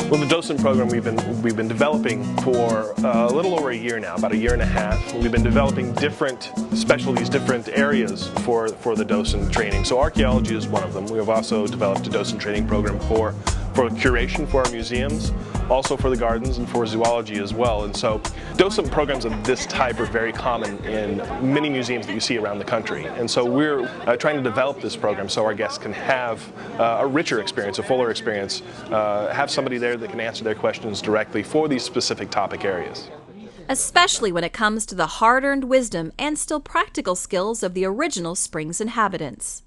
Well, the Docent program we've been developing for a little over a year now, about a year and a half. We've been developing different specialties, different areas for the Docent training. So archaeology is one of them. We have also developed a Docent training program for curation for our museums, also for the gardens and for zoology as well. And so Docent programs of this type are very common in many museums that you see around the country. And so we're trying to develop this program so our guests can have a richer experience, a fuller experience, have somebody there that can answer their questions directly for these specific topic areas. Especially when it comes to the hard-earned wisdom and still practical skills of the original Springs inhabitants.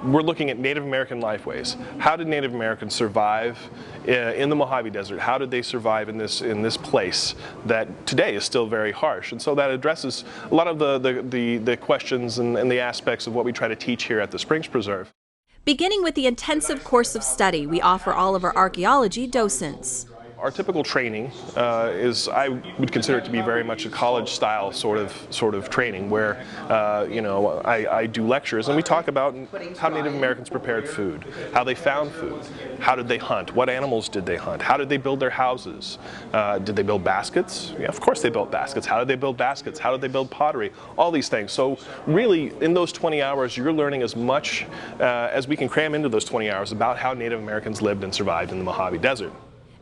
We're looking at Native American lifeways. How did Native Americans survive in the Mojave Desert? How did they survive in this place that today is still very harsh? And so that addresses a lot of the questions and the aspects of what we try to teach here at the Springs Preserve. Beginning with the intensive course of study we offer all of our archaeology docents. Our typical training is, I would consider it to be very much a college-style sort of training, where I do lectures and we talk about how Native Americans prepared food, how they found food, how did they hunt, what animals did they hunt, how did they build their houses, did they build baskets? Yeah, of course they built baskets. How did they build baskets? How did they build pottery? All these things. So really, in those 20 hours, you're learning as much as we can cram into those 20 hours about how Native Americans lived and survived in the Mojave Desert.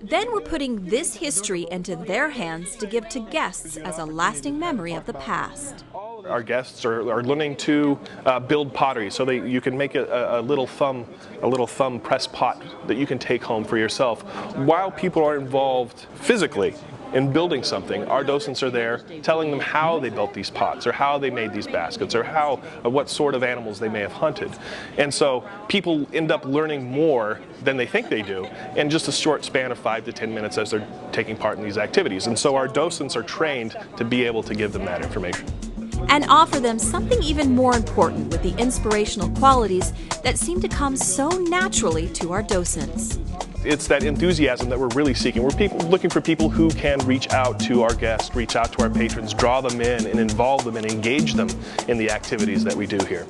Then we're putting this history into their hands to give to guests as a lasting memory of the past. Our guests are learning to build pottery, so you can make a little thumb press pot that you can take home for yourself. While people are involved physically in building something, our docents are there telling them how they built these pots, or how they made these baskets, or what sort of animals they may have hunted. And so people end up learning more than they think they do in just a short span of 5 to 10 minutes as they're taking part in these activities. And so our docents are trained to be able to give them that information. And offer them something even more important with the inspirational qualities that seem to come so naturally to our docents. It's that enthusiasm that we're really seeking. We're looking for people who can reach out to our guests, reach out to our patrons, draw them in and involve them and engage them in the activities that we do here.